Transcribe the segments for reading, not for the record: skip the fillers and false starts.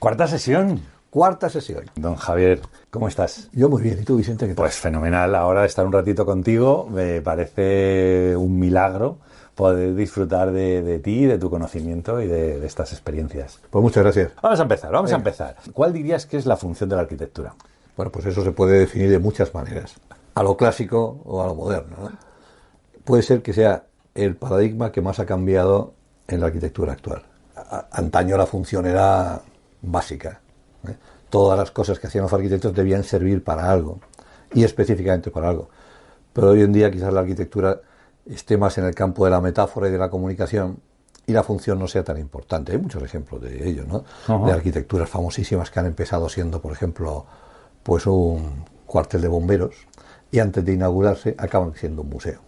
Cuarta sesión. Cuarta sesión. Don Javier, ¿cómo estás? Yo muy bien. ¿Y tú, Vicente, qué tal? Pues fenomenal. Ahora estar un ratito contigo me parece un milagro poder disfrutar de ti, de tu conocimiento y de estas experiencias. Pues muchas gracias. Vamos a empezar. ¿Cuál dirías que es la función de la arquitectura? Bueno, pues eso se puede definir de muchas maneras. A lo clásico o a lo moderno, ¿no? Puede ser que sea el paradigma que más ha cambiado en la arquitectura actual. Antaño la función era básica, ¿eh? Todas las cosas que hacían los arquitectos debían servir para algo, y específicamente para algo. Pero hoy en día quizás la arquitectura esté más en el campo de la metáfora y de la comunicación, y la función no sea tan importante. Hay muchos ejemplos de ello, ¿no? Uh-huh. De arquitecturas famosísimas que han empezado siendo, por ejemplo, pues un cuartel de bomberos, y antes de inaugurarse acaban siendo un museo.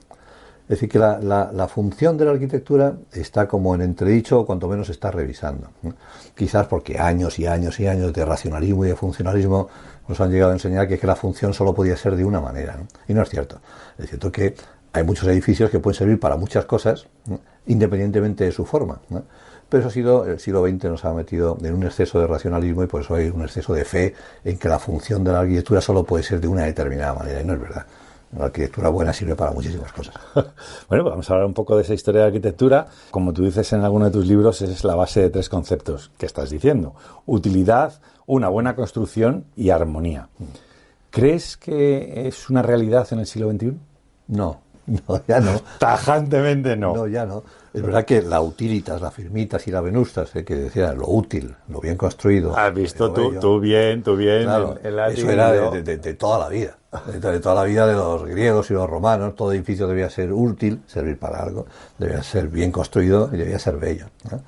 Es decir, que la función de la arquitectura está como en entredicho, o cuanto menos se está revisando, ¿no? Quizás porque años y años y años de racionalismo y de funcionalismo nos han llegado a enseñar que la función solo podía ser de una manera, ¿no? Y no es cierto. Es cierto que hay muchos edificios que pueden servir para muchas cosas, ¿no? Independientemente de su forma, ¿no? Pero eso ha sido, el siglo XX nos ha metido en un exceso de racionalismo, y por eso hay un exceso de fe en que la función de la arquitectura solo puede ser de una determinada manera, y no es verdad. La arquitectura buena sirve para muchísimas cosas. Bueno, pues vamos a hablar un poco de esa historia de la arquitectura. Como tú dices en alguno de tus libros, es la base de tres conceptos que estás diciendo: utilidad, una buena construcción y armonía. ¿Crees que es una realidad en el siglo XXI? No, ya no. Tajantemente no. No, ya no. Es verdad que la utilitas, la firmitas y la venustas, que decían lo útil, lo bien construido. Has visto tú bien. Claro, eso era de toda la vida. De toda la vida de los griegos y los romanos. Todo edificio debía ser útil, servir para algo, debía ser bien construido y debía ser bello, ¿no?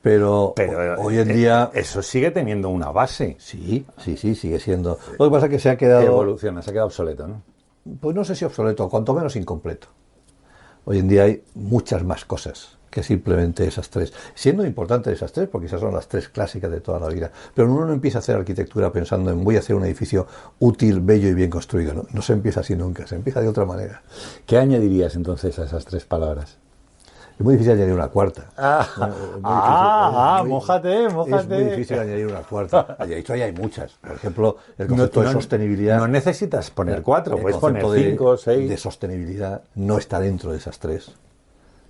Pero hoy en día... Eso sigue teniendo una base. Sí, sigue siendo... Lo que pasa es que se ha quedado... Evoluciona, se ha quedado obsoleto, ¿no? Pues no sé si obsoleto, cuanto menos incompleto. Hoy en día hay muchas más cosas que simplemente esas tres. Siendo importantes esas tres, porque esas son las tres clásicas de toda la vida. Pero uno no empieza a hacer arquitectura pensando en voy a hacer un edificio útil, bello y bien construido. No se empieza así nunca, se empieza de otra manera. ¿Qué añadirías entonces a esas tres palabras? Es muy difícil añadir una cuarta. Mójate. Es muy difícil añadir una cuarta. Ahí hay muchas. Por ejemplo, el concepto de sostenibilidad... No necesitas poner cuatro, puedes poner 5, 6... de sostenibilidad no está dentro de esas tres.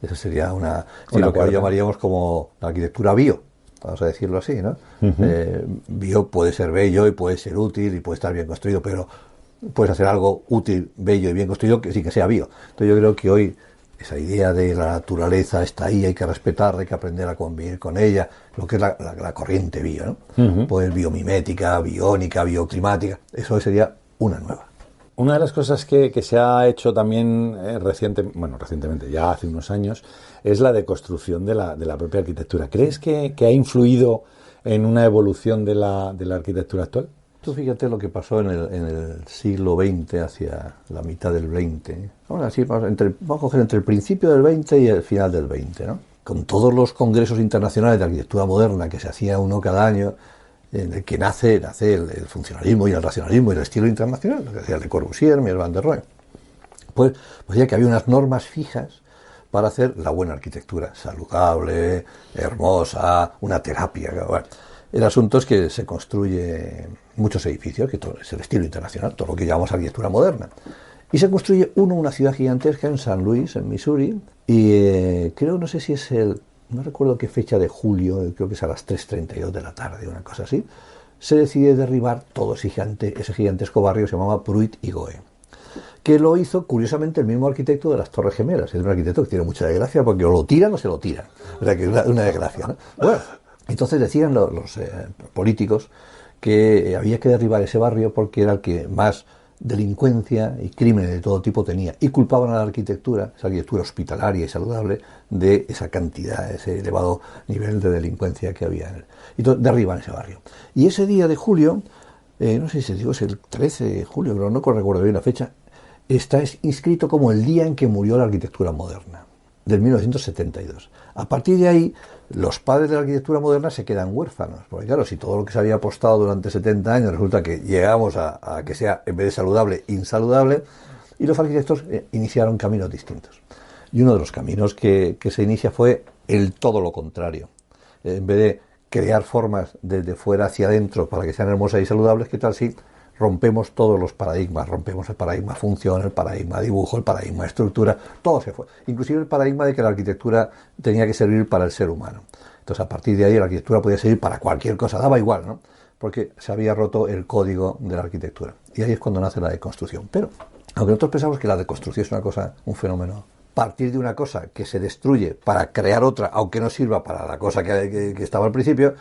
Eso sería lo que hoy llamaríamos como la arquitectura bio, vamos a decirlo así, ¿no? Uh-huh. Bio puede ser bello y puede ser útil y puede estar bien construido, pero puedes hacer algo útil, bello y bien construido sin que sea bio. Entonces yo creo que hoy esa idea de la naturaleza está ahí, hay que respetarla, hay que aprender a convivir con ella, lo que es la corriente bio, ¿no? Uh-huh. Pues biomimética, biónica, bioclimática, eso sería una nueva. Una de las cosas que se ha hecho también recientemente, ya hace unos años, es la deconstrucción de la propia arquitectura. ¿Crees que ha influido en una evolución de la arquitectura actual? Tú fíjate lo que pasó en el siglo XX hacia la mitad del XX. Vamos a coger entre el principio del XX y el final del XX, ¿no? Con todos los congresos internacionales de arquitectura moderna que se hacía uno cada año, en el que nace el funcionalismo y el racionalismo y el estilo internacional, lo que decía Le Corbusier, Mies van der Rohe. Pues ya que había unas normas fijas para hacer la buena arquitectura, saludable, hermosa, una terapia. Bueno, el asunto es que se construye muchos edificios, que todo es el estilo internacional, todo lo que llamamos arquitectura moderna. Y se construye una ciudad gigantesca en San Luis, en Missouri, y no sé si es no recuerdo qué fecha de julio, creo que es a las 3:32 de la tarde, una cosa así, se decide derribar todo ese gigantesco barrio que se llamaba Pruitt y Goe, que lo hizo curiosamente el mismo arquitecto de las Torres Gemelas. Es un arquitecto que tiene mucha desgracia porque o lo tiran o se lo tiran. O sea que es una desgracia, ¿no? Bueno, entonces decían los políticos que había que derribar ese barrio porque era el que más delincuencia y crímenes de todo tipo tenía, y culpaban a la arquitectura, esa arquitectura hospitalaria y saludable, de esa cantidad, ese elevado nivel de delincuencia que había en él. Y entonces derriban ese barrio. Y ese día de julio, no sé si es el 13 de julio, pero no recuerdo bien la fecha, está inscrito como el día en que murió la arquitectura moderna, del 1972. A partir de ahí, los padres de la arquitectura moderna se quedan huérfanos, porque claro, si todo lo que se había apostado durante 70 años resulta que llegamos a que sea, en vez de saludable, insaludable, y los arquitectos iniciaron caminos distintos. Y uno de los caminos que se inicia fue el todo lo contrario. En vez de crear formas desde fuera hacia adentro para que sean hermosas y saludables, ¿qué tal si rompemos todos los paradigmas? Rompemos el paradigma función, el paradigma dibujo, el paradigma estructura, todo se fue. Inclusive el paradigma de que la arquitectura tenía que servir para el ser humano. Entonces, a partir de ahí, la arquitectura podía servir para cualquier cosa, daba igual, ¿no? Porque se había roto el código de la arquitectura. Y ahí es cuando nace la deconstrucción. Pero, aunque nosotros pensamos que la deconstrucción es una cosa, un fenómeno, partir de una cosa que se destruye para crear otra, aunque no sirva para la cosa que estaba al principio,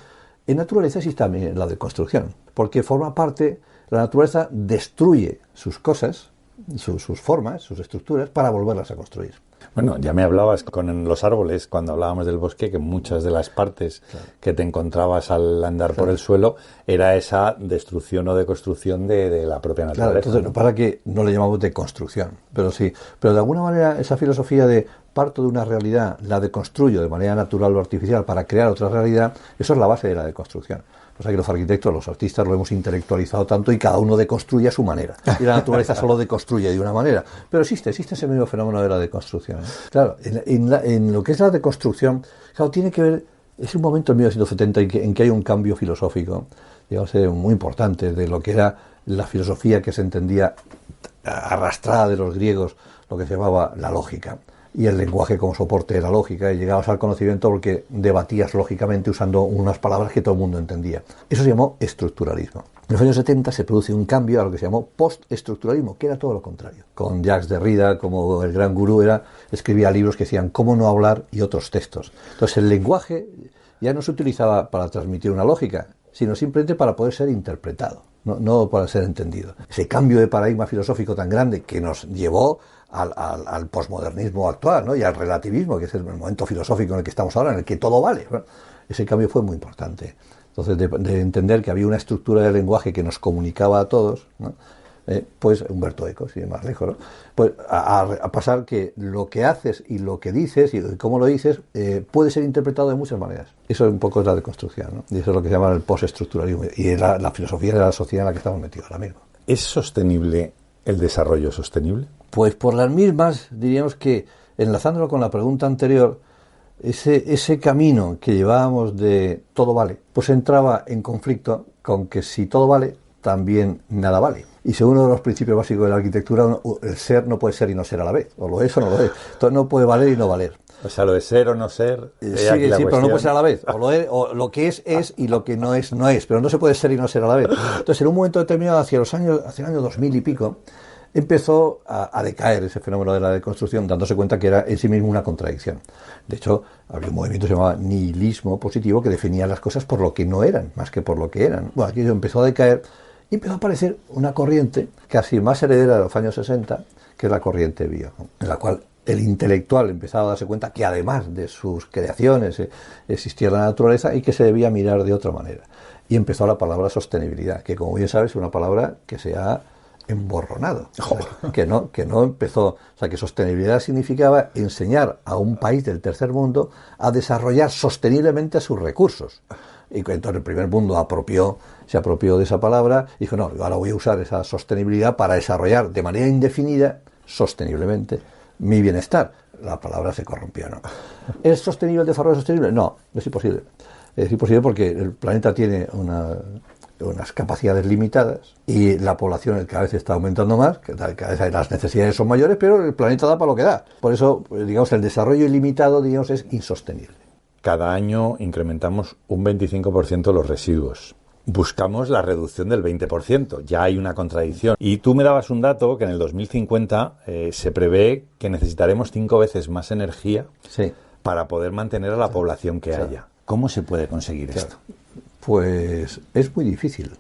en naturaleza existe también la deconstrucción. Porque forma parte, la naturaleza destruye sus cosas, sus formas, sus estructuras, para volverlas a construir. Bueno, ya me hablabas con los árboles, cuando hablábamos del bosque, que muchas de las partes que te encontrabas al andar por el suelo era esa destrucción o deconstrucción de la propia naturaleza. Claro, entonces, para que no le llamamos deconstrucción, pero sí. Pero de alguna manera esa filosofía de parto de una realidad, la deconstruyo de manera natural o artificial para crear otra realidad, eso es la base de la deconstrucción. O sea que los arquitectos, los artistas lo hemos intelectualizado tanto y cada uno deconstruye a su manera. Y la naturaleza solo deconstruye de una manera. Pero existe ese mismo fenómeno de la deconstrucción. Claro, en lo que es la deconstrucción, claro, tiene que ver, es un momento en 1970 en que hay un cambio filosófico, digamos, muy importante de lo que era la filosofía que se entendía arrastrada de los griegos, lo que se llamaba la lógica. Y el lenguaje como soporte de la lógica, y llegabas al conocimiento porque debatías lógicamente usando unas palabras que todo el mundo entendía. Eso se llamó estructuralismo. En los años 70 se produce un cambio a lo que se llamó postestructuralismo, que era todo lo contrario. Con Jacques Derrida, como el gran gurú, escribía libros que decían cómo no hablar y otros textos. Entonces el lenguaje ya no se utilizaba para transmitir una lógica, sino simplemente para poder ser interpretado, no para ser entendido. Ese cambio de paradigma filosófico tan grande que nos llevó al posmodernismo actual, ¿no? Y al relativismo, que es el momento filosófico en el que estamos ahora, en el que todo vale. Bueno, ese cambio fue muy importante. Entonces, de entender que había una estructura del lenguaje que nos comunicaba a todos, ¿no? Pues Humberto Eco, sin ir más lejos, ¿no? Pues a pasar que lo que haces y lo que dices y cómo lo dices puede ser interpretado de muchas maneras. Eso un poco es la deconstrucción, ¿no? Y eso es lo que se llama el postestructuralismo y es la filosofía de la sociedad en la que estamos metidos ahora mismo. ¿Es sostenible el desarrollo sostenible? Pues por las mismas, diríamos que, enlazándolo con la pregunta anterior, ese camino que llevábamos de todo vale, pues entraba en conflicto con que si todo vale, también nada vale. Y según uno de los principios básicos de la arquitectura, el ser no puede ser y no ser a la vez, o lo es o no lo es. Entonces no puede valer y no valer. O sea, lo de ser o no ser. Sí, pero no puede ser a la vez. O lo que es y lo que no es, no es. Pero no se puede ser y no ser a la vez. Entonces, en un momento determinado, hacia el año 2000 y pico, empezó a decaer ese fenómeno de la deconstrucción, dándose cuenta que era en sí mismo una contradicción. De hecho, había un movimiento que se llamaba nihilismo positivo que definía las cosas por lo que no eran, más que por lo que eran. Bueno, aquello empezó a decaer y empezó a aparecer una corriente casi más heredera de los años 60, que es la corriente bio, ¿no? En la cual el intelectual empezaba a darse cuenta que además de sus creaciones existía la naturaleza y que se debía mirar de otra manera. Y empezó la palabra sostenibilidad, que como bien sabes es una palabra que se ha emborronado, o sea, que no empezó, o sea, que sostenibilidad significaba enseñar a un país del tercer mundo a desarrollar sosteniblemente sus recursos. Y entonces el primer mundo se apropió de esa palabra y dijo, no, ahora voy a usar esa sostenibilidad para desarrollar de manera indefinida, sosteniblemente, mi bienestar. La palabra se corrompió, ¿no? ¿Es sostenible el desarrollo sostenible? No, es imposible. Es imposible porque el planeta tiene unas capacidades limitadas y la población cada vez está aumentando más, cada vez las necesidades son mayores, pero el planeta da para lo que da. Por eso, digamos, el desarrollo ilimitado, digamos, es insostenible. Cada año incrementamos un 25% los residuos. Buscamos la reducción del 20%. Ya hay una contradicción. Y tú me dabas un dato que en el 2050 se prevé que necesitaremos 5 veces más energía para poder mantener a la población que haya. ¿Cómo se puede conseguir esto? Pues es muy difícil.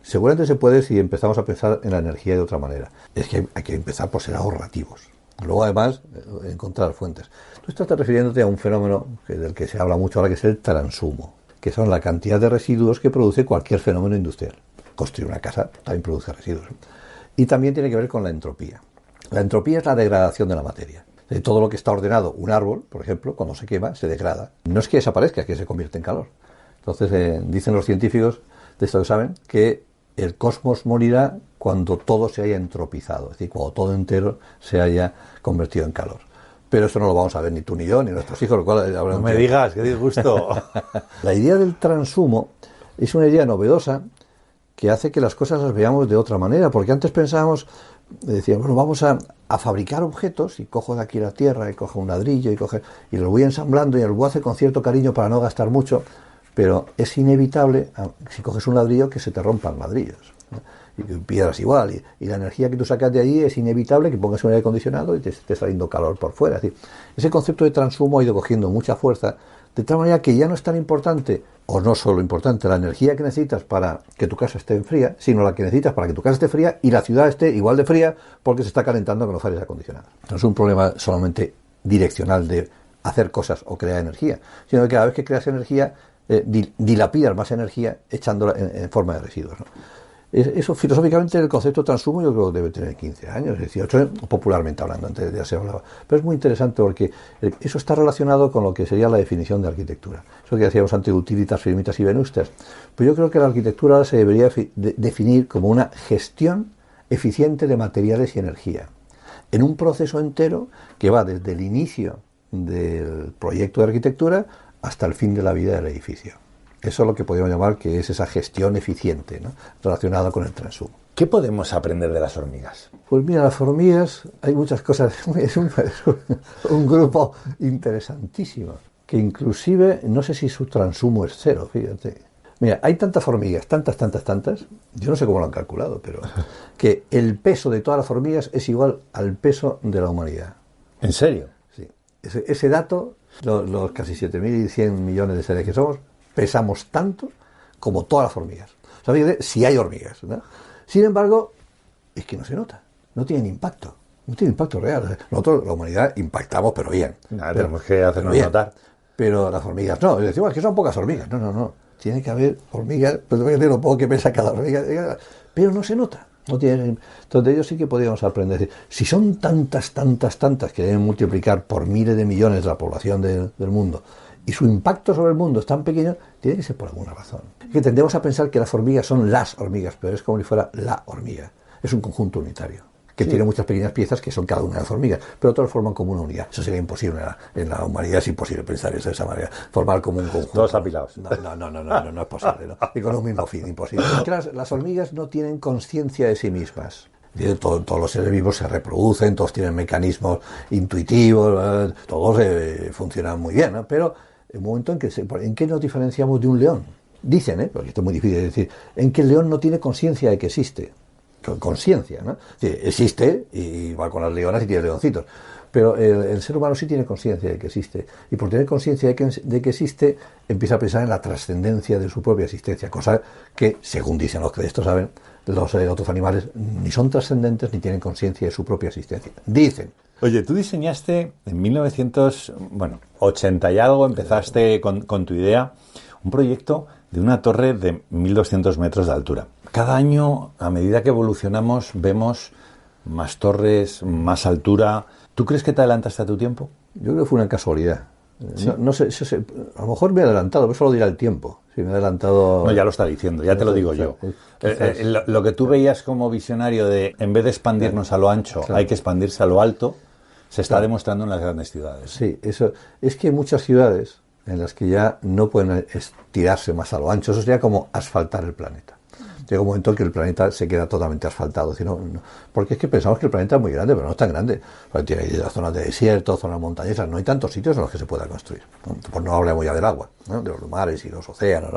Seguramente se puede si empezamos a pensar en la energía de otra manera. Es que hay que empezar por ser ahorrativos. Luego, además, encontrar fuentes. Tú estás refiriéndote a un fenómeno del que se habla mucho ahora, que es el transumo, que son la cantidad de residuos que produce cualquier fenómeno industrial. Construir una casa también produce residuos. Y también tiene que ver con la entropía. La entropía es la degradación de la materia. De todo lo que está ordenado, un árbol, por ejemplo, cuando se quema, se degrada. No es que desaparezca, es que se convierte en calor. Entonces, dicen los científicos, de esto que saben, que el cosmos morirá cuando todo se haya entropizado, es decir, cuando todo entero se haya convertido en calor. pero eso no lo vamos a ver ni tú ni yo, ni nuestros hijos. Lo cual no me digas, qué disgusto. La idea del transhumo es una idea novedosa que hace que las cosas las veamos de otra manera, porque antes pensábamos, decíamos, bueno, vamos a fabricar objetos, y cojo de aquí la tierra, y cojo un ladrillo, y lo voy ensamblando, y lo voy a hacer con cierto cariño para no gastar mucho, pero es inevitable, si coges un ladrillo, que se te rompan ladrillos, ¿no? Y piedras igual, y la energía que tú sacas de allí es inevitable que pongas un aire acondicionado y te esté saliendo calor por fuera. Es decir, ese concepto de transhumo ha ido cogiendo mucha fuerza, de tal manera que ya no es tan importante, o no solo importante, la energía que necesitas para que tu casa esté fría, sino la que necesitas para que tu casa esté fría y la ciudad esté igual de fría porque se está calentando con los aires acondicionados. No es un problema solamente direccional de hacer cosas o crear energía, sino que cada vez que creas energía, dilapidas más energía echándola en forma de residuos, ¿no? Eso, filosóficamente, el concepto de transhumo yo creo que debe tener 15 años, 18, popularmente hablando, antes ya se hablaba. Pero es muy interesante porque eso está relacionado con lo que sería la definición de arquitectura. Eso que decíamos antes, utilitas, firmitas y venustas. Pues yo creo que la arquitectura se debería definir como una gestión eficiente de materiales y energía, en un proceso entero que va desde el inicio del proyecto de arquitectura hasta el fin de la vida del edificio. Eso es lo que podríamos llamar que es esa gestión eficiente, ¿no?, relacionada con el transhumo. ¿Qué podemos aprender de las hormigas? Pues mira, las hormigas, hay muchas cosas, es un grupo interesantísimo, que inclusive, no sé si su transhumo es cero, fíjate. Mira, hay tantas hormigas, tantas, yo no sé cómo lo han calculado, pero que el peso de todas las hormigas es igual al peso de la humanidad. ¿En serio? Sí. Ese dato, los casi 7.100 millones de seres que somos, pesamos tanto como todas las hormigas. O sea, fíjate, si hay hormigas, ¿no? Sin embargo, es que no se nota, no tienen impacto, no tiene impacto real. Nosotros, la humanidad, impactamos, pero bien. Tenemos que hacernos notar. Pero las hormigas no, decimos que son pocas hormigas. No. Tiene que haber hormigas, pero fíjate lo poco que pesa cada hormiga, pero no se nota. No tienen. Entonces, de ellos sí que podríamos aprender. Si son tantas que deben multiplicar por miles de millones la población del mundo, y su impacto sobre el mundo es tan pequeño, tiene que ser por alguna razón. Que tendemos a pensar que las hormigas son las hormigas, pero es como si fuera la hormiga. Es un conjunto unitario, que tiene muchas pequeñas piezas que son cada una de las hormigas, pero todas forman como una unidad. Eso sería imposible en la humanidad, es imposible pensar eso de esa manera, formar como un conjunto. Todos apilados. No es posible, ¿no? Y con un mismo fin, imposible. Porque las hormigas no tienen conciencia de sí mismas. Todos los seres vivos se reproducen, todos tienen mecanismos intuitivos, todos funcionan muy bien, ¿no? Pero el momento en que nos diferenciamos de un león, dicen, porque esto es muy difícil de decir, en que el león no tiene conciencia de que existe, conciencia, ¿no? Existe y va con las leonas y tiene leoncitos, pero el ser humano sí tiene conciencia de que existe, y por tener conciencia de que existe empieza a pensar en la trascendencia de su propia existencia, cosa que, según dicen los que de esto saben, los otros animales ni son trascendentes ni tienen conciencia de su propia existencia. Dicen. Oye, tú diseñaste en 1980 y algo, empezaste con tu idea, un proyecto de una torre de 1.200 metros de altura. Cada año, a medida que evolucionamos, vemos más torres, más altura. ¿Tú crees que te adelantaste a tu tiempo? Yo creo que fue una casualidad. ¿Sí? No sé, a lo mejor me he adelantado, pero eso lo dirá el tiempo. Si me he adelantado... No, ya lo está diciendo, ya te lo digo yo. Lo que tú veías como visionario de, en vez de expandirnos a lo ancho, hay que expandirse a lo alto, se está demostrando en las grandes ciudades. Sí, eso es que hay muchas ciudades en las que ya no pueden estirarse más a lo ancho. Eso sería como asfaltar el planeta. Llega un momento en que el planeta se queda totalmente asfaltado. Porque es que pensamos que el planeta es muy grande, pero no es tan grande. Tiene zonas de desierto, zonas montañosas, no hay tantos sitios en los que se pueda construir. Pues no hablemos ya del agua, ¿no?, de los mares y los océanos.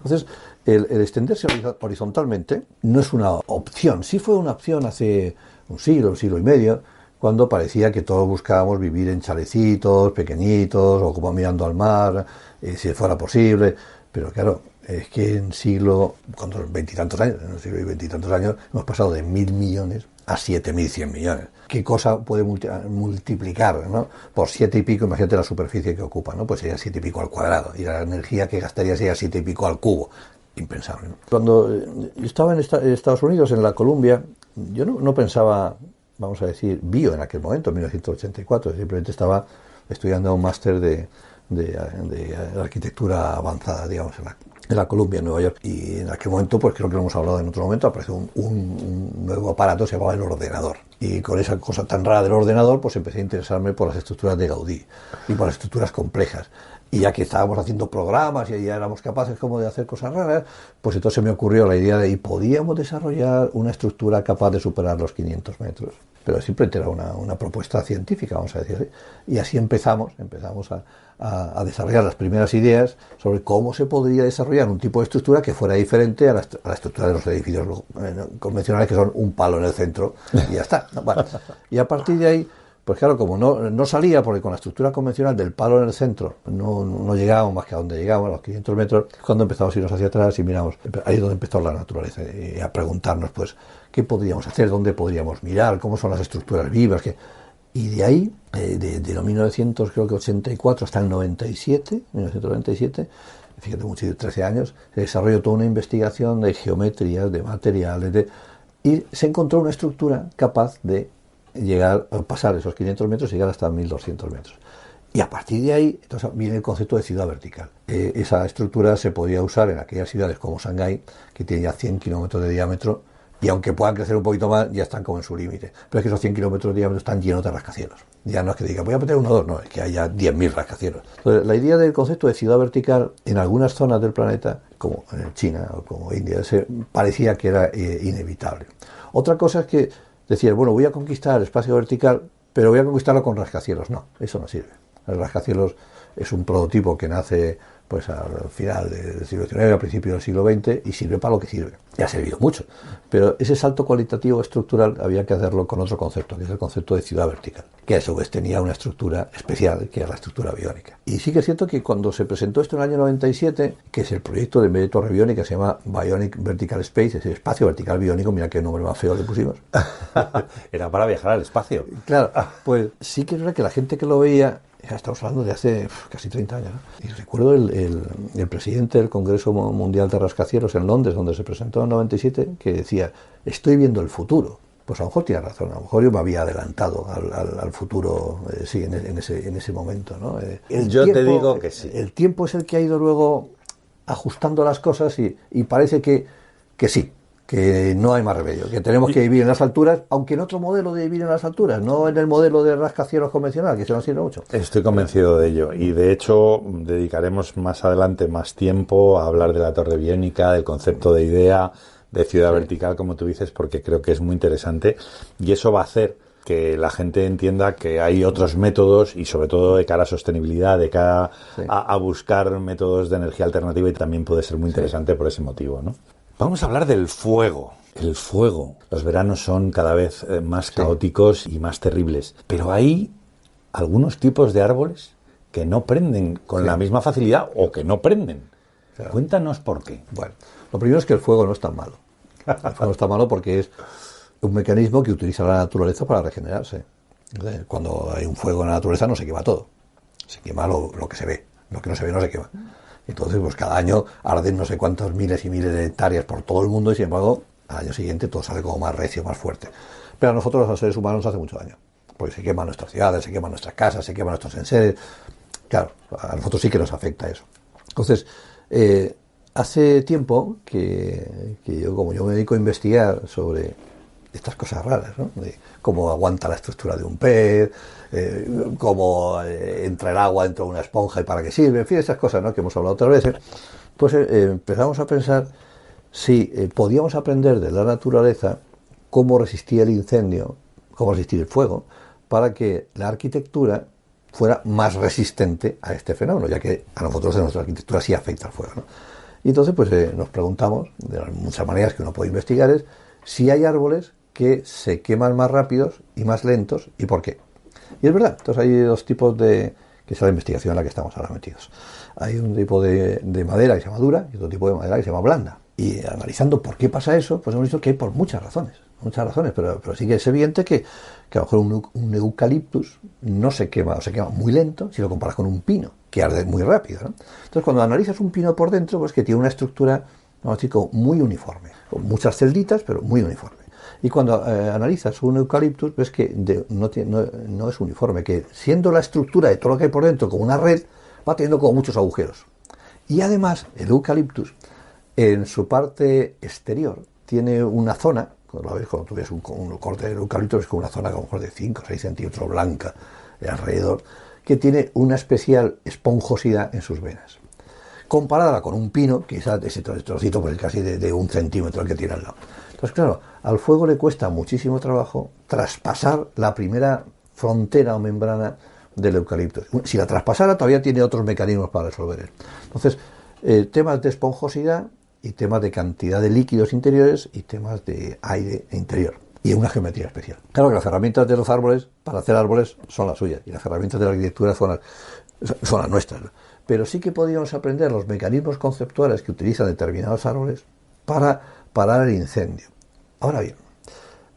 Entonces, el extenderse horizontalmente no es una opción. Sí fue una opción hace un siglo y medio, cuando parecía que todos buscábamos vivir en chalecitos pequeñitos o como mirando al mar, si fuera posible. Pero claro, es que en cuando en el siglo y veintitantos años, hemos pasado de 1.000 millones a 7.100 millones. ¿Qué cosa puede multiplicar, ¿no?, por 7 y pico? Imagínate la superficie que ocupa, ¿no? Pues sería 7 y pico al cuadrado, y la energía que gastaría sería 7 y pico al cubo. Impensable, ¿no? Cuando yo estaba en Estados Unidos, en la Columbia, yo no pensaba, vamos a decir, bio en aquel momento, en 1984, simplemente estaba estudiando un máster de de arquitectura avanzada, digamos, en la Columbia, en Nueva York. Y en aquel momento, pues creo que lo hemos hablado en otro momento, apareció un nuevo aparato, se llamaba el ordenador. Y con esa cosa tan rara del ordenador, pues empecé a interesarme por las estructuras de Gaudí y por las estructuras complejas. Y ya que estábamos haciendo programas y ya éramos capaces como de hacer cosas raras, pues entonces me ocurrió la idea de, ¿y podíamos desarrollar una estructura capaz de superar los 500 metros? Pero simplemente era una propuesta científica, vamos a decir así. Y así empezamos a desarrollar las primeras ideas sobre cómo se podría desarrollar un tipo de estructura que fuera diferente a la estructura de los edificios convencionales, que son un palo en el centro y ya está. Bueno, y a partir de ahí, pues claro, como no salía, porque con la estructura convencional del palo en el centro no llegábamos más que a donde llegamos, a los 500 metros, cuando empezamos a irnos hacia atrás y miramos, ahí es donde empezó la naturaleza, y a preguntarnos, pues, ¿qué podríamos hacer? ¿Dónde podríamos mirar? ¿Cómo son las estructuras vivas? Y de ahí, de los 1984 hasta el 1997, fíjate, mucho, 13 años, se desarrolló toda una investigación de geometrías, de materiales, y se encontró una estructura capaz de llegar a pasar esos 500 metros y llegar hasta 1200 metros. Y a partir de ahí, entonces, viene el concepto de ciudad vertical. Esa estructura se podía usar en aquellas ciudades como Shanghái, que tiene ya 100 kilómetros de diámetro, y aunque puedan crecer un poquito más, ya están como en su límite. Pero es que esos 100 kilómetros de diámetro están llenos de rascacielos. Ya no es que diga, voy a meter uno o dos, no, es que haya 10.000 rascacielos. Entonces, la idea del concepto de ciudad vertical en algunas zonas del planeta, como en China o como India, parecía que era inevitable. Otra cosa es que decir, bueno, voy a conquistar el espacio vertical, pero voy a conquistarlo con rascacielos. No, eso no sirve. El rascacielos es un prototipo que nace pues al final del siglo XIX, al principio del siglo XX, y sirve para lo que sirve. Y ha servido mucho. Pero ese salto cualitativo estructural había que hacerlo con otro concepto, que es el concepto de ciudad vertical, que a su vez tenía una estructura especial, que era la estructura biónica. Y sí que es cierto que cuando se presentó esto en el año 97, que es el proyecto de medio torre biónica, se llama Bionic Vertical Space, es el espacio vertical biónico, mira qué nombre más feo le pusimos. Era para viajar al espacio. Claro, pues sí que es verdad que la gente que lo veía, ya estamos hablando de hace casi 30 años, ¿no? Y recuerdo el presidente del Congreso Mundial de Rascacielos en Londres, donde se presentó en el 97, que decía, estoy viendo el futuro. Pues a lo mejor tiene razón, a lo mejor yo me había adelantado al futuro, sí, en ese momento, ¿no? Te digo que sí. El tiempo es el que ha ido luego ajustando las cosas y parece que sí, que no hay más remedio, que tenemos que vivir en las alturas, aunque en otro modelo de vivir en las alturas, no en el modelo de rascacielos convencional, que se nos sirve mucho. Estoy convencido de ello, y de hecho dedicaremos más adelante más tiempo a hablar de la torre biónica, del concepto de idea de ciudad vertical, como tú dices, porque creo que es muy interesante, y eso va a hacer que la gente entienda que hay otros métodos, y sobre todo de cara a sostenibilidad, de cara a buscar métodos de energía alternativa, y también puede ser muy interesante por ese motivo, ¿no? Vamos a hablar del fuego. El fuego. Los veranos son cada vez más caóticos y más terribles. Pero hay algunos tipos de árboles que no prenden con la misma facilidad o que no prenden. Claro. Cuéntanos por qué. Bueno, lo primero es que el fuego no es tan malo. El fuego no está malo porque es un mecanismo que utiliza la naturaleza para regenerarse. Entonces, cuando hay un fuego en la naturaleza no se quema todo. Se quema lo que se ve. Lo que no se ve no se quema. Entonces, pues cada año arden no sé cuántos miles y miles de hectáreas por todo el mundo, y sin embargo, al año siguiente todo sale como más recio, más fuerte. Pero a nosotros, los seres humanos, nos hace mucho daño. Porque se queman nuestras ciudades, se queman nuestras casas, se queman nuestros enseres. Claro, a nosotros sí que nos afecta eso. Entonces, hace tiempo que yo, como yo me dedico a investigar sobre estas cosas raras, ¿no? De cómo aguanta la estructura de un pez, cómo entra el agua dentro de una esponja y para qué sirve, en fin, esas cosas, ¿no?, que hemos hablado otras veces, pues empezamos a pensar si podíamos aprender de la naturaleza cómo resistía el incendio, cómo resistir el fuego, para que la arquitectura fuera más resistente a este fenómeno, ya que a nosotros en nuestra arquitectura sí afecta al fuego, ¿no? Y entonces pues nos preguntamos, de las muchas maneras que uno puede investigar, es si hay árboles que se queman más rápidos y más lentos, y por qué. Y es verdad, entonces hay dos tipos que es la investigación en la que estamos ahora metidos. Hay un tipo de madera que se llama dura y otro tipo de madera que se llama blanda. Y analizando por qué pasa eso, pues hemos visto que hay por muchas razones, pero sí que es evidente que a lo mejor un eucaliptus no se quema, o se quema muy lento si lo comparas con un pino, que arde muy rápido, ¿no? Entonces cuando analizas un pino por dentro, pues que tiene una estructura, vamos a decir, como muy uniforme, con muchas celditas, pero muy uniforme. Y cuando analizas un eucaliptus, ves que no es uniforme, que siendo la estructura de todo lo que hay por dentro como una red, va teniendo como muchos agujeros. Y además, el eucaliptus, en su parte exterior, tiene una zona, cuando tú ves un corte de eucaliptus, es como una zona a lo mejor de 5 o 6 centímetros blanca alrededor, que tiene una especial esponjosidad en sus venas. Comparada con un pino, quizás ese trocito pues casi de 1 centímetro el que tiene al lado. Entonces, claro, al fuego le cuesta muchísimo trabajo traspasar la primera frontera o membrana del eucalipto. Si la traspasara, todavía tiene otros mecanismos para resolver él. Entonces, temas de esponjosidad y temas de cantidad de líquidos interiores y temas de aire interior. Y una geometría especial. Claro que las herramientas de los árboles, para hacer árboles, son las suyas, y las herramientas de la arquitectura son las nuestras. Pero sí que podíamos aprender los mecanismos conceptuales que utilizan determinados árboles para parar el incendio. Ahora bien,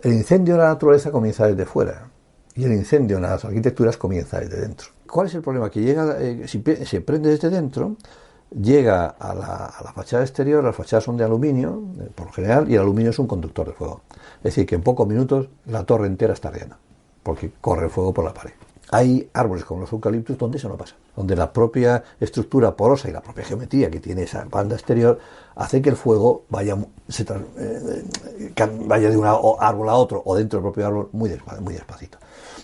el incendio en la naturaleza comienza desde fuera y el incendio en las arquitecturas comienza desde dentro. ¿Cuál es el problema? Que llega, si se prende desde dentro, llega a la fachada exterior. Las fachadas son de aluminio, por lo general, y el aluminio es un conductor de fuego. Es decir, que en pocos minutos la torre entera está ardiendo, porque corre el fuego por la pared. Hay árboles como los eucaliptus donde eso no pasa, donde la propia estructura porosa y la propia geometría que tiene esa banda exterior hace que el fuego vaya de un árbol a otro o dentro del propio árbol muy despacito.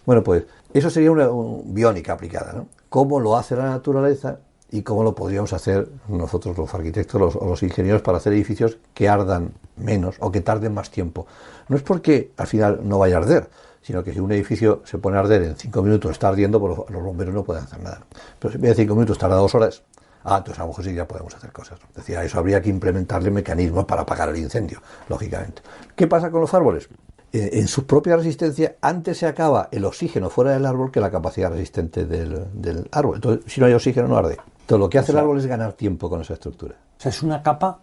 Bueno, pues eso sería una biónica aplicada, ¿no? ¿Cómo lo hace la naturaleza y cómo lo podríamos hacer nosotros los arquitectos o los ingenieros para hacer edificios que ardan menos o que tarden más tiempo? No es porque al final no vaya a arder, sino que si un edificio se pone a arder en 5 minutos, está ardiendo, pues los bomberos no pueden hacer nada. Pero si en vez de 5 minutos tarda 2 horas, entonces a lo mejor sí ya podemos hacer cosas. Es decir, a eso habría que implementarle mecanismos para apagar el incendio, lógicamente. ¿Qué pasa con los árboles? En su propia resistencia, antes se acaba el oxígeno fuera del árbol que la capacidad resistente del árbol. Entonces, si no hay oxígeno, no arde. Entonces, lo que hace el árbol es ganar tiempo con esa estructura. O sea, es una capa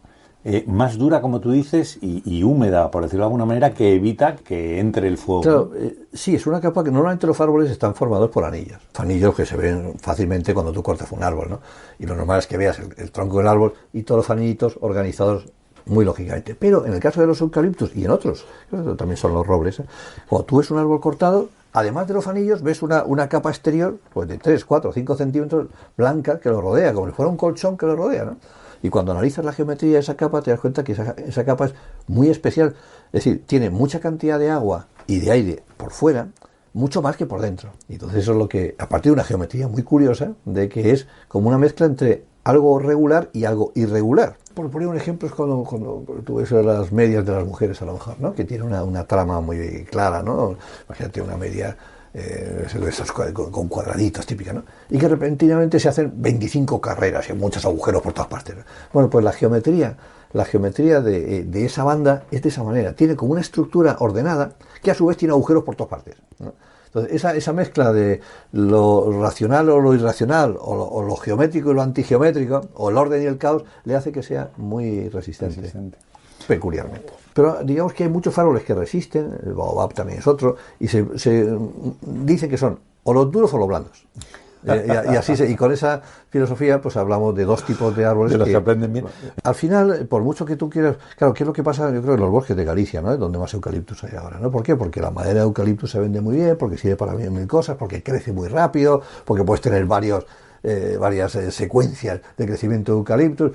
más dura, como tú dices, y húmeda, por decirlo de alguna manera, que evita que entre el fuego. Claro, sí, es una capa que normalmente los árboles están formados por anillos. Anillos que se ven fácilmente cuando tú cortas un árbol, ¿no? Y lo normal es que veas el tronco del árbol y todos los anillitos organizados muy lógicamente. Pero en el caso de los eucaliptus y en otros, también son los robles, cuando tú ves un árbol cortado, además de los anillos, ves una capa exterior pues de 3, 4, 5 centímetros blanca que lo rodea, como si fuera un colchón que lo rodea, ¿no? Y cuando analizas la geometría de esa capa, te das cuenta que esa capa es muy especial. Es decir, tiene mucha cantidad de agua y de aire por fuera, mucho más que por dentro. Y entonces eso es lo que, a partir de una geometría muy curiosa, de que es como una mezcla entre algo regular y algo irregular. Por poner un ejemplo, es cuando tú ves las medias de las mujeres, a lo mejor, ¿no? Que tiene una trama muy clara, ¿no? Imagínate una media esas con cuadraditos típicas, ¿no? Y que repentinamente se hacen 25 carreras y muchos agujeros por todas partes. Bueno, pues la geometría de esa banda es de esa manera. Tiene como una estructura ordenada que a su vez tiene agujeros por todas partes, ¿no? Entonces, esa mezcla de lo racional o lo irracional, o lo geométrico y lo antigeométrico, o el orden y el caos, le hace que sea muy resistente. Peculiarmente. Pero digamos que hay muchos árboles que resisten, el baobab también es otro, y se dice que son o los duros o los blandos. Y así y con esa filosofía pues hablamos de dos tipos de árboles que aprenden bien. Al final, por mucho que tú quieras, claro, ¿qué es lo que pasa? Yo creo en los bosques de Galicia, ¿no? Es donde más eucaliptus hay ahora, ¿no? ¿Por qué? Porque la madera de eucaliptus se vende muy bien, porque sirve para mil cosas, porque crece muy rápido, porque puedes tener varias secuencias de crecimiento de eucaliptus,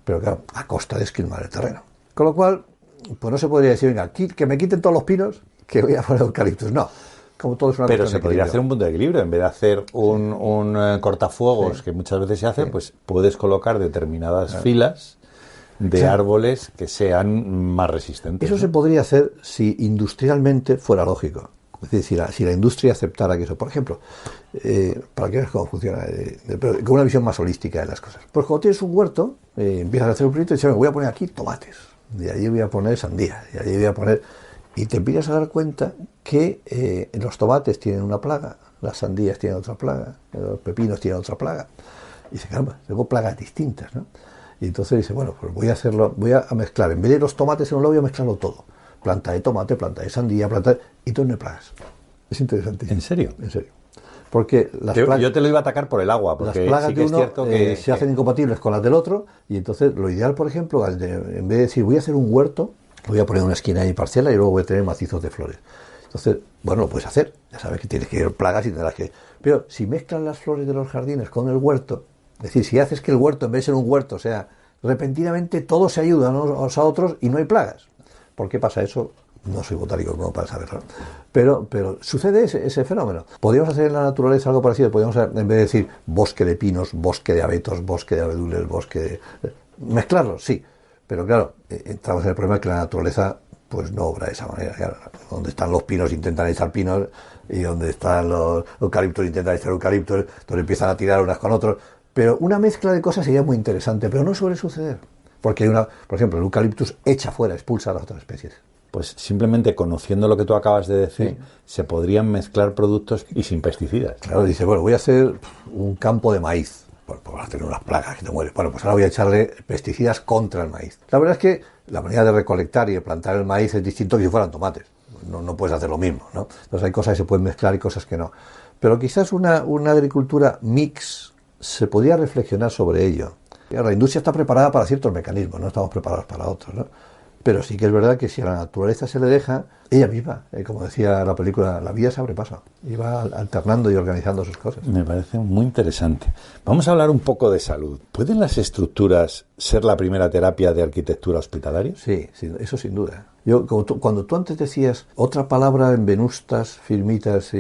pero claro, a costa de esquilmar el terreno. Con lo cual, pues no se podría decir, venga, que me quiten todos los pinos, que voy a poner eucaliptus. No. Como todo es una pero se podría hacer un punto de equilibrio. En vez de hacer un cortafuegos, sí, que muchas veces se hace, sí, pues puedes colocar determinadas filas de, sí, árboles que sean más resistentes. Eso, ¿no? Se podría hacer si industrialmente fuera lógico. Es decir, si la industria aceptara que eso, por ejemplo, para que veas cómo funciona, pero con una visión más holística de las cosas. Pues cuando tienes un huerto, empiezas a hacer un proyecto y dices, voy a poner aquí tomates, y allí voy a poner sandía, y allí voy a poner... Y te empiezas a dar cuenta que los tomates tienen una plaga, las sandías tienen otra plaga, los pepinos tienen otra plaga. Y dice, caramba, tengo plagas distintas, ¿no? Y entonces dice, bueno, pues voy a mezclar, en vez de los tomates en un lado, voy a mezclarlo todo. Planta de tomate, planta de sandía, y todo no hay plagas. Es interesante. ¿En serio? En serio. Porque yo te lo iba a atacar por el agua, porque las plagas sí que de uno es cierto que se hacen incompatibles con las del otro, y entonces lo ideal, por ejemplo, en vez de decir, voy a hacer un huerto, voy a poner una esquina ahí parcela y luego voy a tener macizos de flores. Entonces, bueno, lo puedes hacer. Ya sabes que tienes que ir plagas y tendrás que... Pero si mezclan las flores de los jardines con el huerto, Es decir, si haces que el huerto, en vez de ser un huerto, sea repentinamente todos se ayudan unos a otros y no hay plagas. ¿Por qué pasa eso? No soy botánico como para saberlo. Pero sucede ese fenómeno. Podríamos hacer en la naturaleza algo parecido. Podríamos, en vez de decir bosque de pinos, bosque de abetos, bosque de abedules, bosque de... Mezclarlos, sí. Pero claro, entramos en el problema de que la naturaleza pues no obra de esa manera. Claro, donde están los pinos intentan echar pinos y donde están los eucaliptos intentan echar eucaliptos, donde empiezan a tirar unas con otros. Pero una mezcla de cosas sería muy interesante, pero no suele suceder. Porque hay por ejemplo, el eucaliptus echa fuera, expulsa a las otras especies. Pues simplemente conociendo lo que tú acabas de decir, se podrían mezclar productos y sin pesticidas. Claro, dice, bueno, voy a hacer un campo de maíz. Pues vas a tener unas plagas que te mueres. Bueno, pues ahora voy a echarle pesticidas contra el maíz. La verdad es que la manera de recolectar y de plantar el maíz es distinto que si fueran tomates. No puedes hacer lo mismo, ¿no? Entonces hay cosas que se pueden mezclar y cosas que no. Pero quizás una agricultura mix se podría reflexionar sobre ello. La industria está preparada para ciertos mecanismos, no estamos preparados para otros, ¿no? Pero sí que es verdad que si a la naturaleza se le deja, ella misma, como decía la película, la vida se abre paso y va alternando y organizando sus cosas. Me parece muy interesante. Vamos a hablar un poco de salud. ¿Pueden las estructuras ser la primera terapia de arquitectura hospitalaria? Sí, eso sin duda. Cuando tú antes decías otra palabra en venustas, firmitas,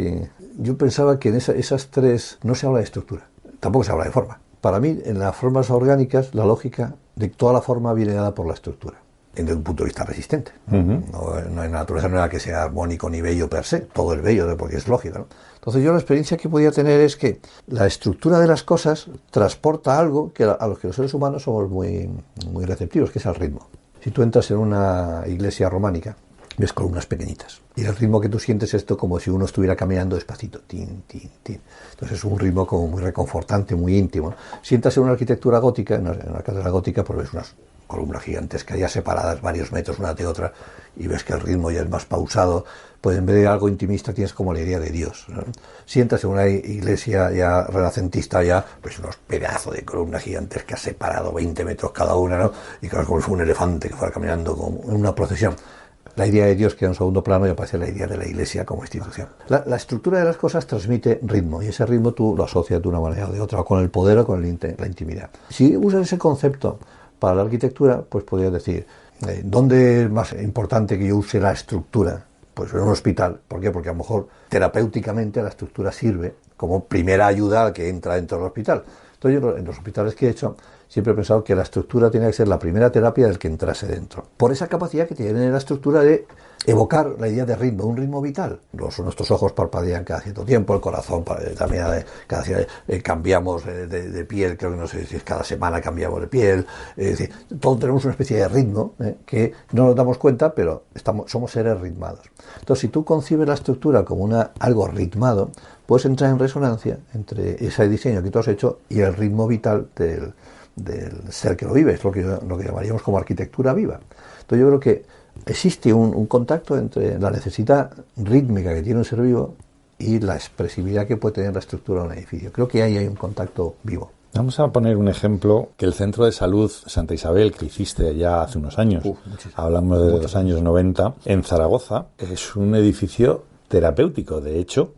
yo pensaba que en esas tres no se habla de estructura, tampoco se habla de forma. Para mí, en las formas orgánicas, la lógica de toda la forma viene dada por la estructura, desde un punto de vista resistente. No en la naturaleza no era que sea armónico ni bello per se, todo es bello porque es lógico, ¿no? Entonces yo la experiencia que podía tener es que la estructura de las cosas transporta algo que a los que los seres humanos somos muy, muy receptivos, que es el ritmo. Si tú entras en una iglesia románica, ves columnas pequeñitas. Y el ritmo que tú sientes es esto como si uno estuviera caminando despacito. Tin, tin, tin. Entonces es un ritmo como muy reconfortante, muy íntimo. Sientas en una arquitectura gótica, en una catedral gótica, pues ves unas columnas gigantescas ya separadas varios metros una de otra y ves que el ritmo ya es más pausado. Pues en vez de algo intimista tienes como la idea de Dios, ¿no? Sientas en una iglesia ya renacentista, ya pues unos pedazos de columnas gigantescas separado 20 metros cada una, ¿no? Y claro, como si fuera un elefante que fuera caminando como en una procesión. La idea de Dios queda en segundo plano y aparece la idea de la Iglesia como institución. La estructura de las cosas transmite ritmo y ese ritmo tú lo asocias de una manera o de otra, o con el poder o con la intimidad. Si usas ese concepto para la arquitectura, pues podrías decir, ¿dónde es más importante que yo use la estructura? Pues en un hospital. ¿Por qué? Porque a lo mejor terapéuticamente la estructura sirve como primera ayuda al que entra dentro del hospital. Entonces yo en los hospitales que he hecho siempre he pensado que la estructura tiene que ser la primera terapia del que entrase dentro. Por esa capacidad que tiene la estructura de evocar la idea de ritmo, un ritmo vital. Nuestros ojos parpadean cada cierto tiempo, el corazón también cambiamos de piel, creo que no sé si es cada semana cambiamos de piel. Es decir, todos tenemos una especie de ritmo que no nos damos cuenta, pero somos seres ritmados. Entonces, si tú concibes la estructura como algo ritmado, puedes entrar en resonancia entre ese diseño que tú has hecho y el ritmo vital del ser que lo vive. Es lo que llamaríamos como arquitectura viva. Entonces yo creo que existe un contacto entre la necesidad rítmica que tiene un ser vivo y la expresividad que puede tener la estructura de un edificio. Creo que ahí hay un contacto vivo. Vamos a poner un ejemplo, que el Centro de Salud Santa Isabel, que hiciste ya hace unos años, hablamos de los años 90, en Zaragoza, es un edificio terapéutico. De hecho,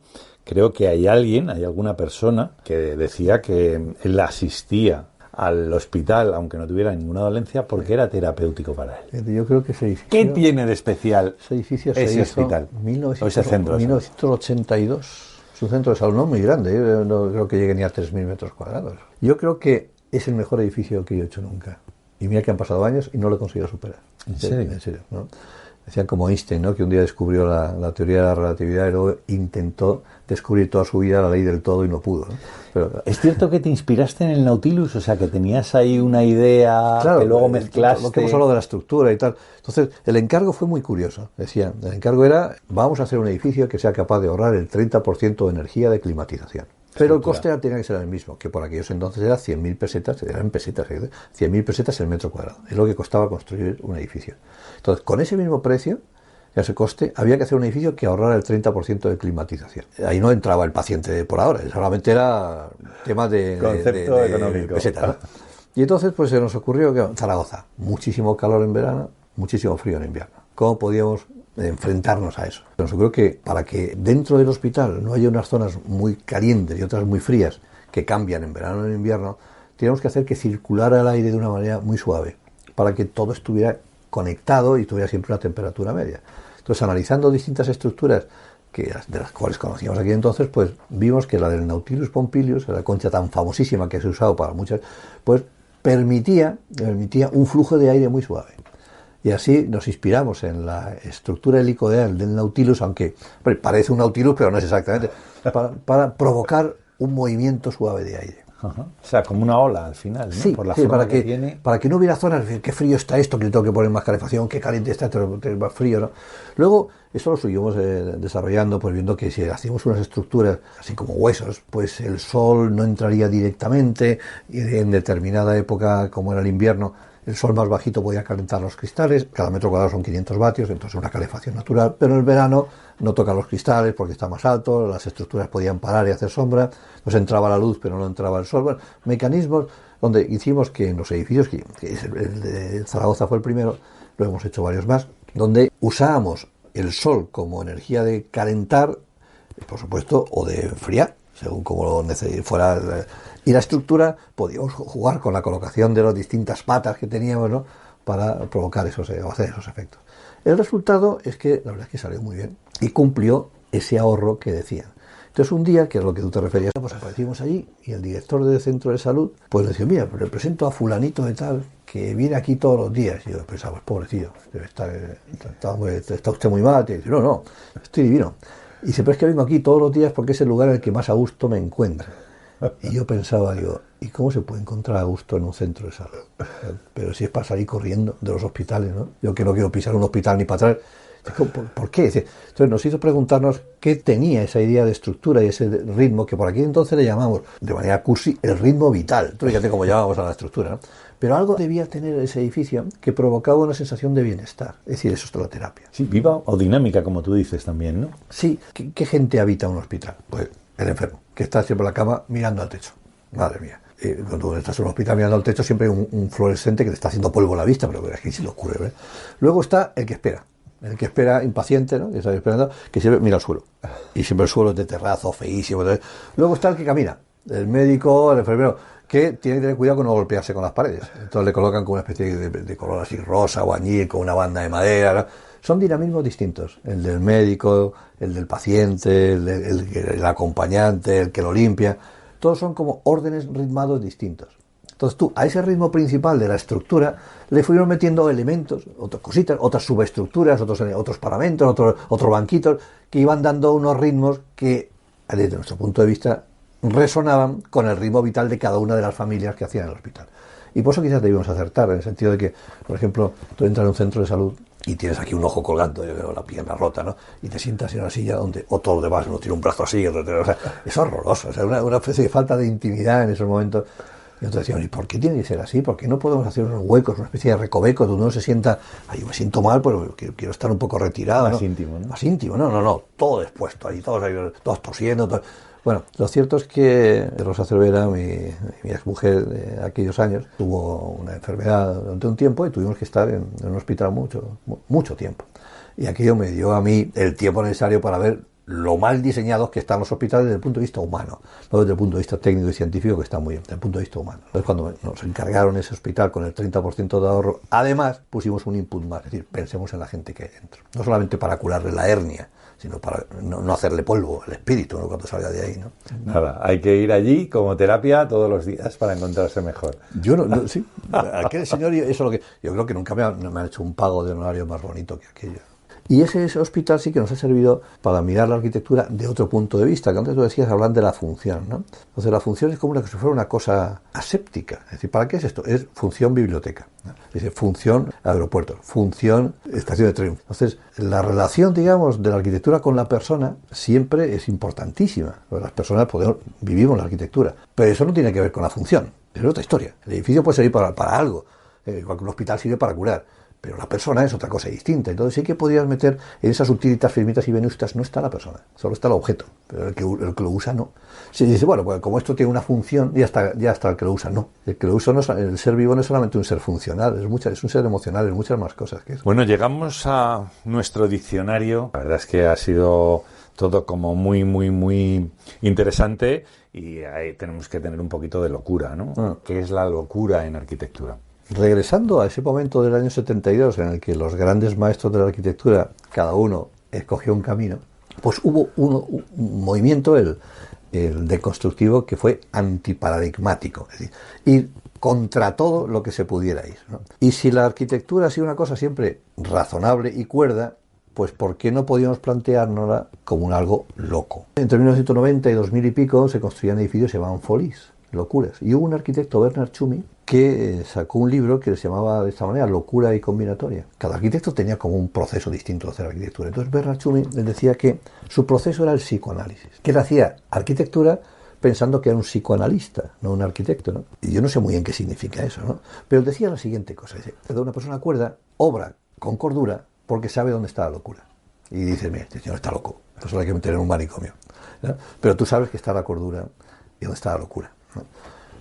creo que hay alguna persona que decía que él asistía al hospital, aunque no tuviera ninguna dolencia, porque era terapéutico para él. Yo creo que ese edificio... ¿Qué tiene de especial ese hospital? O ese centro de 1982. Es un centro de salud no muy grande, yo no creo que llegue ni a 3.000 metros cuadrados. Yo creo que es el mejor edificio que yo he hecho nunca. Y mira que han pasado años y no lo he conseguido superar. ¿En serio? En serio, ¿no? Decían como Einstein, ¿no? Que un día descubrió la teoría de la relatividad y luego intentó descubrir toda su vida la ley del todo y no pudo, ¿no? Pero, ¿es cierto que te inspiraste en el Nautilus? O sea, que tenías ahí una idea, claro, que luego mezclaste... Lo que hemos hablado de la estructura y tal. Entonces, el encargo fue muy curioso. Decían, el encargo era, vamos a hacer un edificio que sea capaz de ahorrar el 30% de energía de climatización. Pero el coste tenía que ser el mismo, que por aquellos entonces era 100.000 pesetas, eran pesetas, 100.000 pesetas el metro cuadrado. Es lo que costaba construir un edificio. Entonces, con ese mismo precio, ese coste, había que hacer un edificio que ahorrara el 30% de climatización. Ahí no entraba el paciente por ahora, solamente era tema de pesetas, ¿no? Y entonces pues se nos ocurrió que Zaragoza, muchísimo calor en verano, muchísimo frío en invierno. ¿Cómo podíamos enfrentarnos a eso? Nos ocurrió que para que dentro del hospital no haya unas zonas muy calientes y otras muy frías que cambian en verano y en invierno, teníamos que hacer que circulara el aire de una manera muy suave, para que todo estuviera conectado y tuviera siempre una temperatura media. Entonces, analizando distintas estructuras de las cuales conocíamos aquí entonces, pues vimos que la del Nautilus Pompilius, la concha tan famosísima que se ha usado para muchas, pues permitía un flujo de aire muy suave. Y así nos inspiramos en la estructura helicoidal del Nautilus, aunque parece un Nautilus, pero no es exactamente, para provocar un movimiento suave de aire. Ajá. O sea, como una ola al final, ¿no? Sí, por la forma que tiene. Para que no hubiera zonas, qué frío está esto, que le tengo que poner más calefacción, qué caliente está, más frío, ¿no? Luego, eso lo seguimos desarrollando, pues viendo que si hacíamos unas estructuras así como huesos, pues el sol no entraría directamente, y en determinada época, como era el invierno, el sol más bajito podía calentar los cristales, cada metro cuadrado son 500 vatios, entonces una calefacción natural, pero en el verano no toca los cristales porque está más alto, las estructuras podían parar y hacer sombra, nos entraba la luz pero no entraba el sol. Bueno, mecanismos donde hicimos que en los edificios, que el de Zaragoza fue el primero, lo hemos hecho varios más, donde usábamos el sol como energía de calentar, por supuesto, o de enfriar, según como lo fuera. Y la estructura, podíamos jugar con la colocación de las distintas patas que teníamos, ¿no?, para provocar hacer esos efectos. El resultado es que la verdad es que salió muy bien y cumplió ese ahorro que decían. Entonces un día, que es lo que tú te referías, pues aparecimos allí y el director del centro de salud pues le decía, mira, le presento a fulanito de tal que viene aquí todos los días. Y yo pensaba, pues pobrecillo, está usted muy mal. Y dice, no, estoy divino. Y dice, pero es que vengo aquí todos los días porque es el lugar en el que más a gusto me encuentro. Y yo pensaba, ¿y cómo se puede encontrar a gusto en un centro de salud? Pero si es para salir corriendo de los hospitales, ¿no? Yo que no quiero pisar un hospital ni para atrás. ¿Por qué? Entonces nos hizo preguntarnos qué tenía esa idea de estructura y ese ritmo, que por aquí entonces le llamamos, de manera cursi, el ritmo vital. Tú fíjate cómo llamábamos a la estructura, ¿no? Pero algo debía tener ese edificio que provocaba una sensación de bienestar. Es decir, eso es la terapia. Sí, viva o dinámica, como tú dices también, ¿no? Sí. ¿Qué gente habita un hospital? Pues el enfermo, que está siempre en la cama mirando al techo. Madre mía. Cuando estás en un hospital mirando al techo siempre hay un fluorescente que te está haciendo polvo a la vista, pero aquí se le ocurre, ¿verdad? Luego está el que espera impaciente, ¿no?, que está esperando, que siempre mira al suelo. Y siempre el suelo es de terrazo, feísimo. Luego está el que camina, el médico, el enfermero, que tiene que tener cuidado con no golpearse con las paredes. Entonces le colocan con una especie de color así rosa o añil, con una banda de madera, ¿no? Son dinamismos distintos. El del médico, el del paciente, el acompañante, el que lo limpia. Todos son como órdenes ritmados distintos. Entonces tú, a ese ritmo principal de la estructura, le fueron metiendo elementos, otras cositas, otras subestructuras, otros paramentos, otros banquitos, que iban dando unos ritmos que, desde nuestro punto de vista, resonaban con el ritmo vital de cada una de las familias que hacían el hospital. Y por eso quizás debíamos acertar, en el sentido de que, por ejemplo, tú entras en un centro de salud y tienes aquí un ojo colgando, la pierna rota, ¿no?, y te sientas en una silla donde, o todo lo demás, uno tiene un brazo así, o sea, es horroroso, o sea, una especie de falta de intimidad en esos momentos. Y entonces decían, ¿y por qué tiene que ser así? ¿Por qué no podemos hacer unos huecos, una especie de recovecos donde uno se sienta, yo me siento mal, pero quiero estar un poco retirado, más ¿no? íntimo, ¿no? Más íntimo, no, todo expuesto ahí, todos tosiendo, todo. Bueno, lo cierto es que Rosa Cervera, mi exmujer de aquellos años, tuvo una enfermedad durante un tiempo y tuvimos que estar en un hospital mucho tiempo. Y aquello me dio a mí el tiempo necesario para ver lo mal diseñados que están los hospitales desde el punto de vista humano, no desde el punto de vista técnico y científico, que está muy bien, desde el punto de vista humano. Entonces, cuando nos encargaron ese hospital con el 30% de ahorro, además pusimos un input más, es decir, pensemos en la gente que hay dentro. No solamente para curarle la hernia, sino para no hacerle polvo el espíritu, ¿no?, cuando salga de ahí, ¿no? Nada, hay que ir allí como terapia todos los días para encontrarse mejor. Yo sí, aquel señor, eso es lo que yo creo que nunca me han hecho un pago de honorario más bonito que aquello. Y ese hospital sí que nos ha servido para mirar la arquitectura de otro punto de vista, que antes tú decías, hablan de la función, ¿no? Entonces la función es como si fuera una cosa aséptica. Es decir, ¿para qué es esto? Es función biblioteca, ¿no? Es decir, función aeropuerto, función estación de tren. Entonces, la relación, digamos, de la arquitectura con la persona siempre es importantísima. Las personas vivimos la arquitectura, pero eso no tiene que ver con la función. Es otra historia. El edificio puede servir para algo, igual que un hospital sirve para curar. Pero la persona es otra cosa distinta. Entonces sí que podrías meter en esas utilitas, firmitas y venustas, no está la persona, solo está el objeto, pero el que lo usa no. Se dice, bueno, pues como esto tiene una función, ya está el que lo usa, no. El que lo usa no es, el ser vivo no es solamente un ser funcional, es un ser emocional, es muchas más cosas que eso. Bueno, llegamos a nuestro diccionario. La verdad es que ha sido todo como muy, muy, muy interesante, y ahí tenemos que tener un poquito de locura, ¿no? ¿Qué es la locura en arquitectura? Regresando a ese momento del año 72 en el que los grandes maestros de la arquitectura, cada uno escogió un camino, pues hubo un movimiento, el deconstructivo, que fue antiparadigmático, es decir, ir contra todo lo que se pudiera ir, ¿no? Y si la arquitectura ha sido una cosa siempre razonable y cuerda, pues ¿por qué no podíamos planteárnosla como un algo loco? Entre 1990 y 2000 y pico se construían edificios que se llamaban folies, locuras. Y hubo un arquitecto, Bernard Tschumi, que sacó un libro que se llamaba de esta manera, Locura y Combinatoria. Cada arquitecto tenía como un proceso distinto de hacer arquitectura. Entonces Bernard Tschumi les decía que su proceso era el psicoanálisis, que él hacía arquitectura pensando que era un psicoanalista, no un arquitecto, ¿no? Y yo no sé muy bien qué significa eso, ¿no? Pero decía la siguiente cosa: dice, cuando una persona cuerda, obra con cordura porque sabe dónde está la locura. Y dices, mira, este señor está loco, eso hay que meter en un manicomio, ¿no? Pero tú sabes que está la cordura y dónde está la locura, ¿no?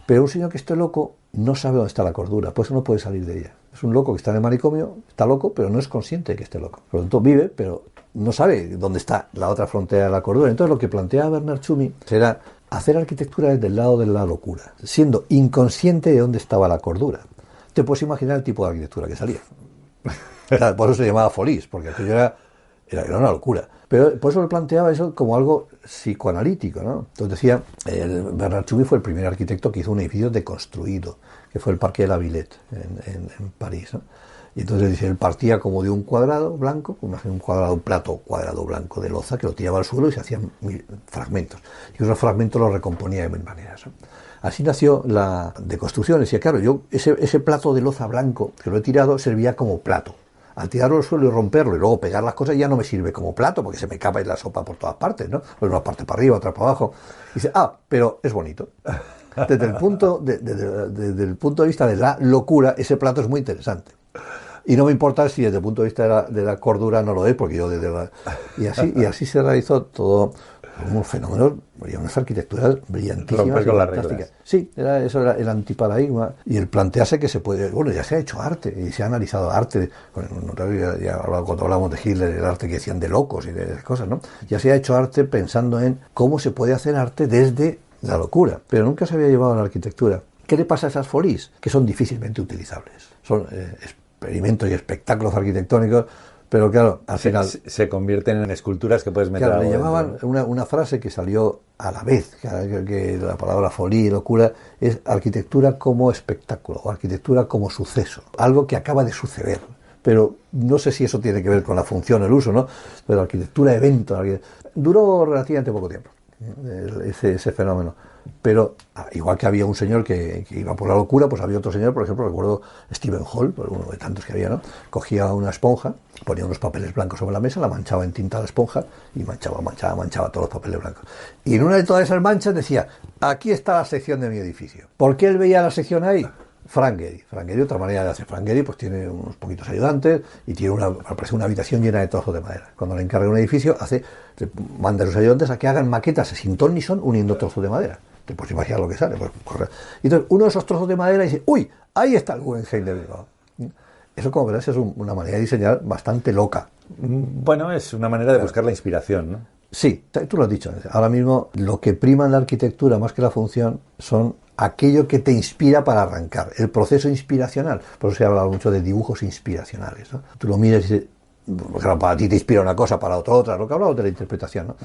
Pero un señor que esté loco no sabe dónde está la cordura, por eso no puede salir de ella. Es un loco que está en el manicomio, está loco, pero no es consciente de que esté loco. Por lo tanto, vive, pero no sabe dónde está la otra frontera de la cordura. Entonces, lo que plantea Bernard Tschumi será hacer arquitectura desde el lado de la locura, siendo inconsciente de dónde estaba la cordura. Te puedes imaginar el tipo de arquitectura que salía. Claro, por eso se llamaba folies, porque aquello era una locura. Pero por eso lo planteaba eso como algo psicoanalítico, ¿no? Entonces decía, Bernard Tschumi fue el primer arquitecto que hizo un edificio deconstruido, que fue el Parque de la Villette en París, ¿no? Y entonces dice, él partía como de un cuadrado blanco, un plato cuadrado blanco de loza, que lo tiraba al suelo y se hacían fragmentos. Y esos fragmentos los recomponía de mil maneras, ¿no? Así nació la deconstrucción. Decía, claro, yo ese plato de loza blanco que lo he tirado servía como plato. Al tirarlo al suelo y romperlo y luego pegar las cosas ya no me sirve como plato, porque se me capa la sopa por todas partes, ¿no? Pues una parte para arriba, otra para abajo. Y dice, pero es bonito. Desde el punto de vista de la locura, ese plato es muy interesante. Y no me importa si desde el punto de vista de la cordura no lo es, porque yo y así se realizó todo unos fenómenos, unas arquitecturas brillantísimas. Romper con las reglas. Sí, eso era el antiparadigma, y el plantearse que se puede, bueno, ya se ha hecho arte, y se ha analizado arte, cuando hablamos de Hitler, el arte que decían de locos y de cosas, ¿no? Ya se ha hecho arte pensando en cómo se puede hacer arte desde la locura, pero nunca se había llevado a la arquitectura. ¿Qué le pasa a esas folies? Que son difícilmente utilizables. Son experimentos y espectáculos arquitectónicos, pero claro, al final se convierten en esculturas que puedes meter. Claro, le llamaban una frase que salió a la vez, que la palabra folie y locura es arquitectura como espectáculo, o arquitectura como suceso, algo que acaba de suceder. Pero no sé si eso tiene que ver con la función, el uso, ¿no? Pero arquitectura evento, duró relativamente poco tiempo ese fenómeno. Pero igual que había un señor que iba por la locura, pues había otro señor, por ejemplo, recuerdo Stephen Hall, uno de tantos que había, ¿no? Cogía una esponja, ponía unos papeles blancos sobre la mesa, la manchaba en tinta a la esponja y manchaba todos los papeles blancos. Y en una de todas esas manchas decía, aquí está la sección de mi edificio. ¿Por qué él veía la sección ahí? Frank Gehry, otra manera de hacer. Frank Gehry pues tiene unos poquitos ayudantes y tiene una habitación llena de trozos de madera. Cuando le encarga un edificio, manda a sus ayudantes a que hagan maquetas sin ton ni son uniendo trozos de madera. Te puedes imaginar lo que sale. Pues, entonces, uno de esos trozos de madera dice, ¡uy! Ahí está el Guggenheim de Bilbao. Eso, como verás, es una manera de diseñar bastante loca. Bueno, es una manera de buscar la inspiración, ¿no? Sí, tú lo has dicho. Ahora mismo lo que prima en la arquitectura más que la función son aquello que te inspira para arrancar, el proceso inspiracional. Por eso se ha hablado mucho de dibujos inspiracionales, ¿no? Tú lo miras y dices, claro, para ti te inspira una cosa, para otro otra, lo que hablamos de la interpretación, ¿no?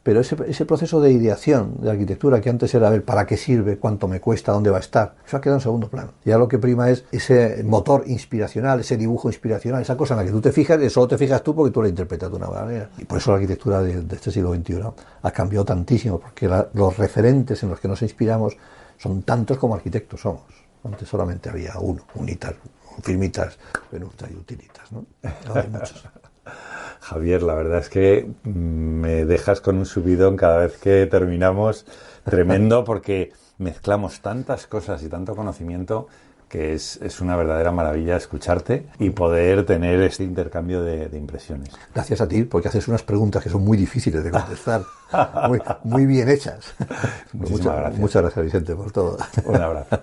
Pero ese proceso de ideación de arquitectura, que antes era a ver para qué sirve, cuánto me cuesta, dónde va a estar, eso ha quedado en segundo plano. Ya lo que prima es ese motor inspiracional, ese dibujo inspiracional, esa cosa en la que tú te fijas, y solo te fijas tú porque tú la interpretas de una manera. Y por eso la arquitectura de este siglo XXI ha cambiado tantísimo, porque los referentes en los que nos inspiramos son tantos como arquitectos somos. Antes solamente había uno, Unitas, Firmitas, Venusta y Utilitas, ¿no? Ahora hay muchos. Javier, la verdad es que me dejas con un subidón cada vez que terminamos, tremendo, porque mezclamos tantas cosas y tanto conocimiento que es una verdadera maravilla escucharte y poder tener este intercambio de impresiones. Gracias a ti, porque haces unas preguntas que son muy difíciles de contestar, muy bien hechas. Muchísimas gracias. Muchas gracias, Vicente, por todo. Un abrazo.